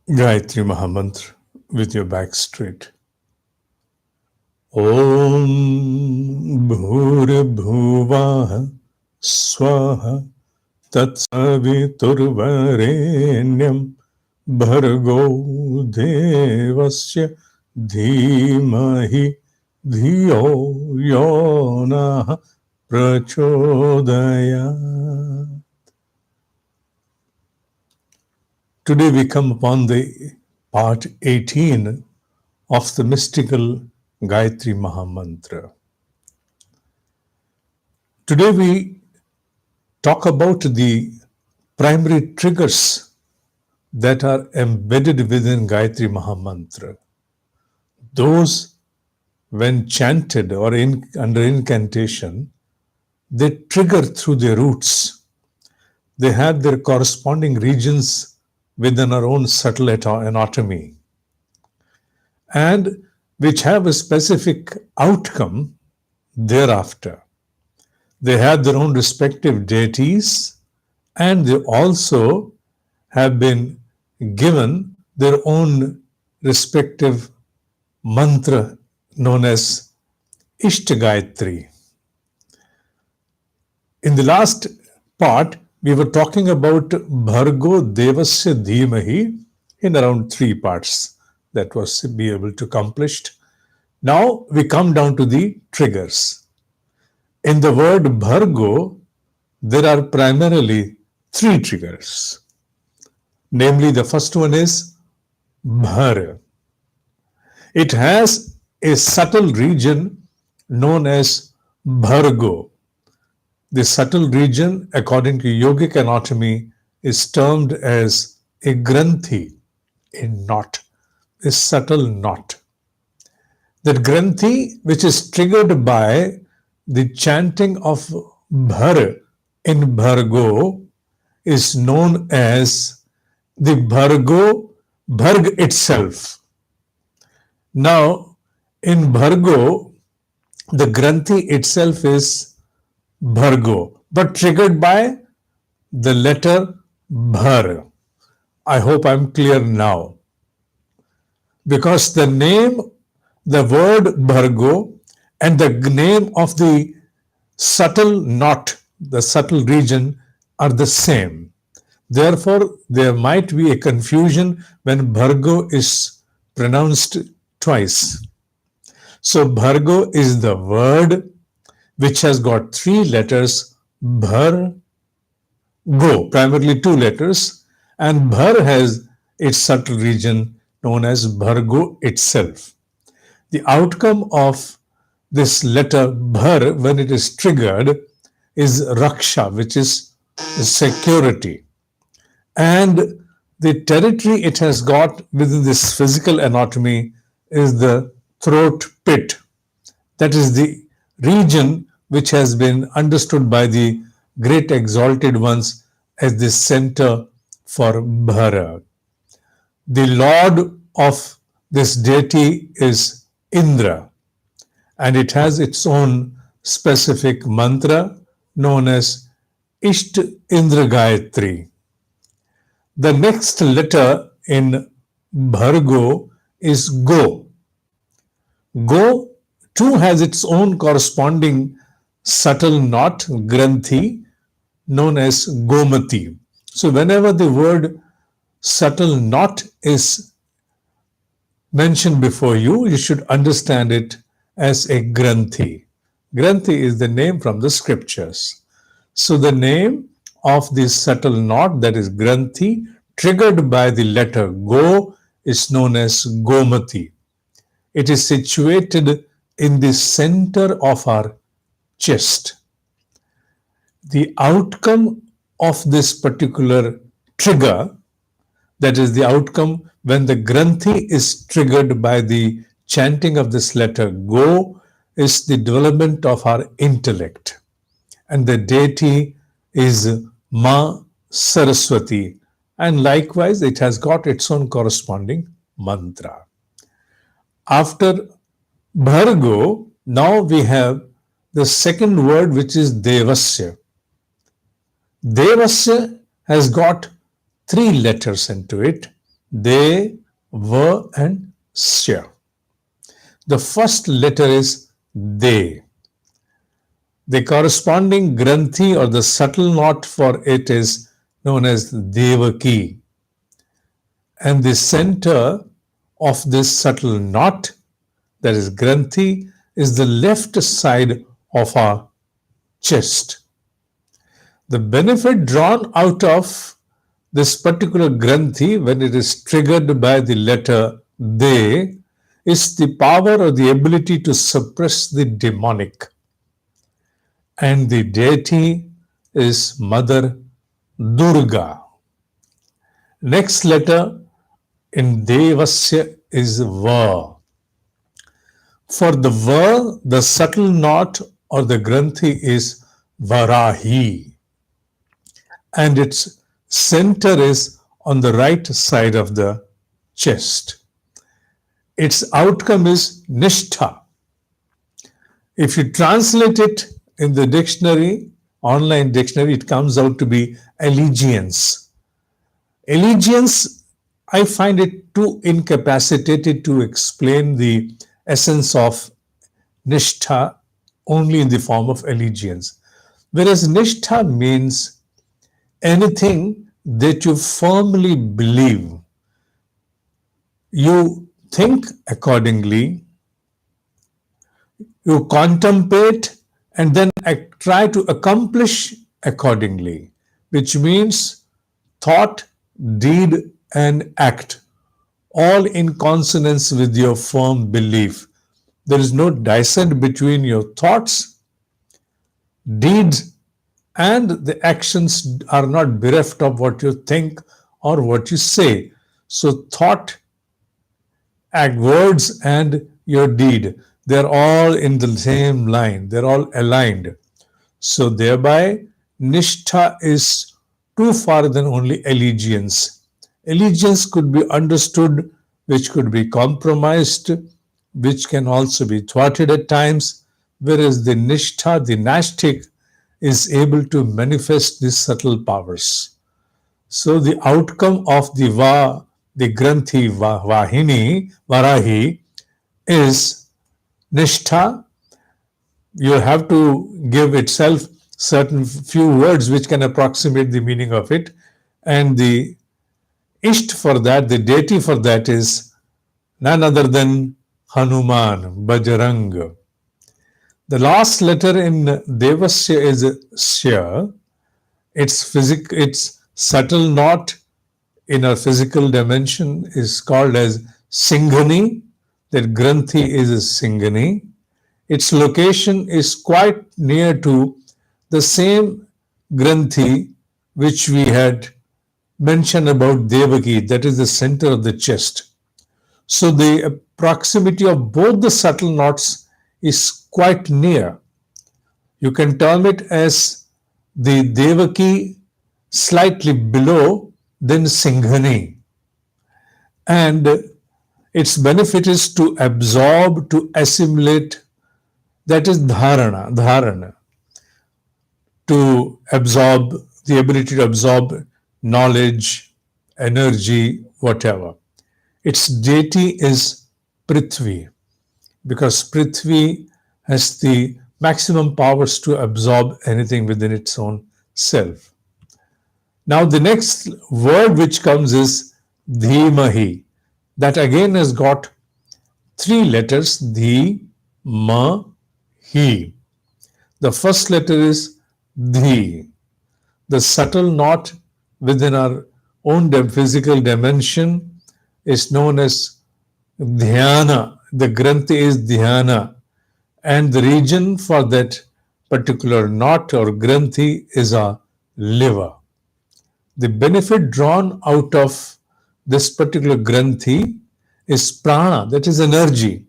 Gayatri Mahamantra with your back straight. Om Bhurabhuvah Swaha Tatsaviturvarenyam Bhargo Devasya Dhimahi Dhiyo Yona Prachodaya. Today we come upon the part 18 of the mystical Gayatri Mahamantra. Today we talk about the primary triggers that are embedded within Gayatri Mahamantra. Those, when chanted or under incantation, they trigger through their roots. They have their corresponding regions within our own subtle anatomy, and which have a specific outcome thereafter. They have their own respective deities, and they also have been given their own respective mantra known as Ishta Gayatri. In the last part, we were talking about Bhargo Devasya Dhimahi in around 3 parts that was to be able to accomplished. Now we come down to the triggers. In the word Bhargo, there are primarily 3 triggers. Namely, the first one is Bhar. It has a subtle region known as Bhargo. The subtle region, according to yogic anatomy, is termed as a granthi, a knot, a subtle knot. That granthi, which is triggered by the chanting of Bhar in Bhargo, is known as the Bharg itself. Now, in Bhargo, the granthi itself is Bhargo, but triggered by the letter Bhar. I hope I'm clear now. Because the word Bhargo and the name of the subtle knot, the subtle region, are the same. Therefore, there might be a confusion when Bhargo is pronounced twice. So, Bhargo is the word which has got 3 letters, Bhar, Go, primarily 2 letters, and Bhar has its subtle region known as Bhargo itself. The outcome of this letter Bhar, when it is triggered, is Raksha, which is security. And the territory it has got within this physical anatomy is the throat pit. That is the region which has been understood by the great exalted ones as the center for Bhara. The lord of this deity is Indra, and it has its own specific mantra known as Isht Indra Gayatri. The next letter in Bhargo is Go. Go too has its own corresponding subtle knot, granthi, known as Gomati. So whenever the word subtle knot is mentioned before you, you should understand it as a granthi. Granthi is the name from the scriptures. So the name of this subtle knot, that is granthi, triggered by the letter Go, is known as Gomati. It is situated in the center of our chest. The outcome of this particular trigger, that is the outcome when the granthi is triggered by the chanting of this letter Go, is the development of our intellect. And the deity is Ma Saraswati. And likewise, it has got its own corresponding mantra. After Bhargo, now we have the second word, which is Devasya. Devasya has got 3 letters into it, De, Va, and Sya. The first letter is De. The corresponding granthi or the subtle knot for it is known as Devaki. And the center of this subtle knot, that is granthi, is the left side of our chest. The benefit drawn out of this particular granthi, when it is triggered by the letter De, is the power or the ability to suppress the demonic. And the deity is Mother Durga. Next letter in Devasya is Va. For the Va, the subtle knot or the granthi is Varahi. And its center is on the right side of the chest. Its outcome is Nishtha. If you translate it in the dictionary, online dictionary, it comes out to be allegiance. Allegiance, I find it too incapacitated to explain the essence of Nishtha only in the form of allegiance. Whereas Nishtha means anything that you firmly believe. You think accordingly, you contemplate, and then try to accomplish accordingly, which means thought, deed, and act, all in consonance with your firm belief. There is no dissent between your thoughts, deeds, and the actions are not bereft of what you think or what you say. So thought, act, words, and your deed, they're all in the same line. They're all aligned. So thereby, Nishtha is too far than only allegiance. Allegiance could be understood, which could be compromised, which can also be thwarted at times, whereas the Nishtha, the Nashtik, is able to manifest these subtle powers. So the outcome of the Va, the Granthi Vahini, Varahi, is Nishtha. You have to give itself certain few words which can approximate the meaning of it. And the Isht for that, the deity for that is none other than Hanuman, Bajrang. The last letter in Devasya is Sya. Its subtle knot in our physical dimension is called as Singhani. That Granthi is Singhani. Its location is quite near to the same Granthi which we had mentioned about Devaki, that is the center of the chest. So the proximity of both the subtle knots is quite near. You can term it as the Devaki slightly below, then Singhani. And its benefit is to absorb, to assimilate, that is dharana, to absorb, the ability to absorb knowledge, energy, whatever. Its deity is Prithvi, because Prithvi has the maximum powers to absorb anything within its own self. Now the next word which comes is Dhimahi. That again has got three letters, Dhi, Ma, Hi. The first letter is Dhi. The subtle knot within our own physical dimension is known as Dhyana. The Granthi is Dhyana. And the region for that particular knot or Granthi is our liver. The benefit drawn out of this particular Granthi is prana, that is energy.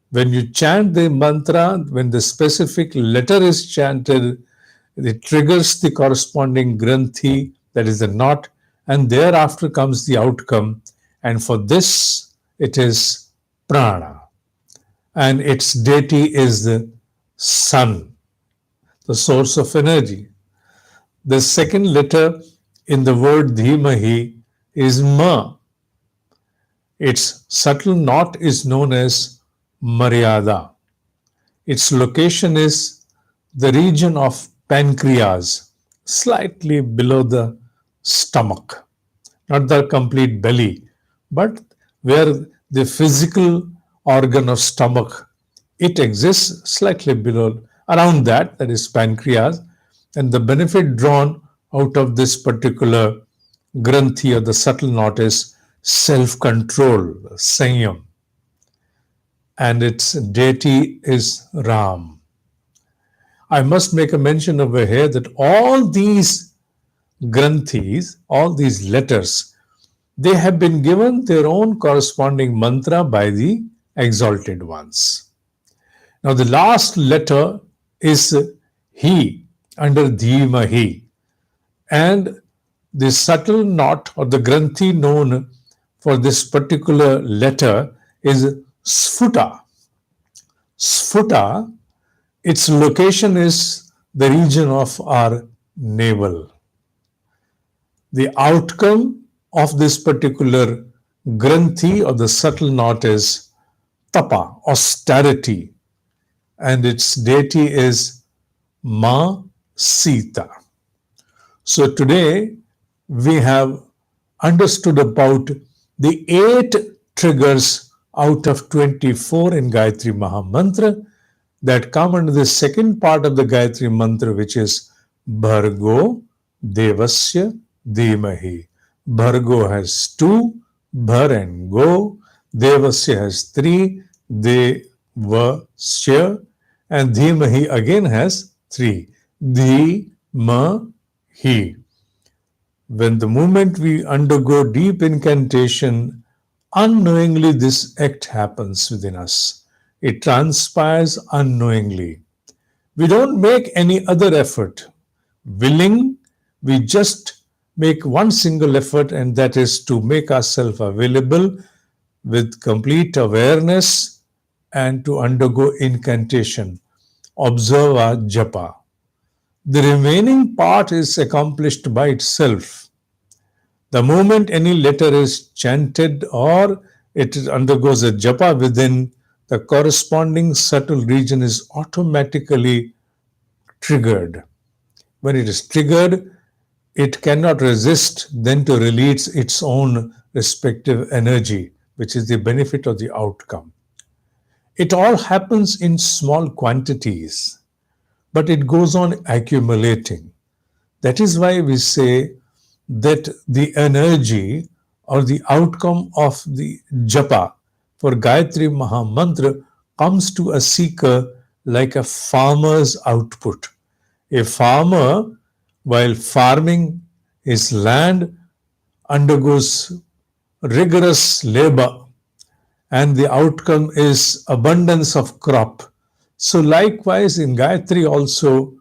When you chant the mantra, when the specific letter is chanted, it triggers the corresponding Granthi, that is the knot, and thereafter comes the outcome. And for this, it is prana. And its deity is the sun, the source of energy. The second letter in the word Dhimahi is Ma. Its subtle knot is known as Maryada. Its location is the region of pancreas, slightly below the stomach, not the complete belly, but where the physical organ of stomach, it exists slightly below, around that, that is pancreas, and the benefit drawn out of this particular granthi or the subtle knot is self-control, sanyam, and its deity is Ram. I must make a mention over here that all these granthis, all these letters, they have been given their own corresponding mantra by the exalted ones. Now, the last letter is He under Dhimahi, and the subtle knot or the granthi known for this particular letter is Sphuta. Sphuta, its location is the region of our navel. The outcome of this particular granthi or the subtle knot is tapa, austerity, and its deity is Ma Sita. So today we have understood about the 8 triggers out of 24 in Gayatri Mahamantra that come under the second part of the Gayatri Mantra, which is Bhargo Devasya Dhimahi. Bhargo has 2, Bhar and Go. Devasya has 3, Devasya. And Dhimahi again has 3, Dhimahi. When the moment we undergo deep incantation, unknowingly this act happens within us. It transpires unknowingly. We don't make any other effort. Willing, we just make one single effort, and that is to make ourselves available with complete awareness and to undergo incantation. Observe our japa. The remaining part is accomplished by itself. The moment any letter is chanted or it undergoes a japa within, the corresponding subtle region is automatically triggered. When it is triggered, it cannot resist then to release its own respective energy, which is the benefit of the outcome. It all happens in small quantities, but it goes on accumulating. That is why we say that the energy or the outcome of the japa for Gayatri Mahamantra comes to a seeker like a farmer's output. A farmer, while farming his land, undergoes rigorous labor, and the outcome is abundance of crop. So likewise in Gayatri also,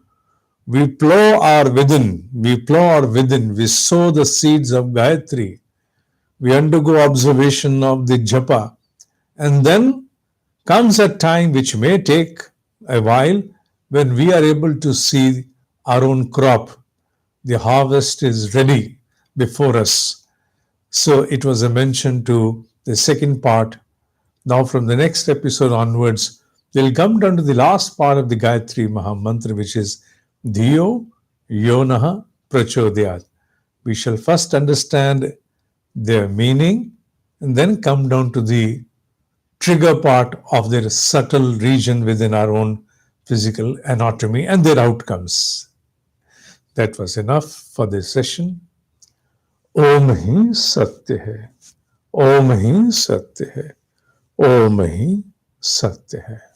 we plow our within, we sow the seeds of Gayatri, we undergo observation of the japa, and then comes a time which may take a while when we are able to see our own crop. The harvest is ready before us. So it was a mention to the second part. Now from the next episode onwards, we'll come down to the last part of the Gayatri Mahamantra, which is Dhiyo Yonaha Prachodayat. We shall first understand their meaning and then come down to the trigger part of their subtle region within our own physical anatomy and their outcomes. That was enough for this session. Om Hi Satya Hai. Om Hi Satya Hai. Om Hi Satya Hai.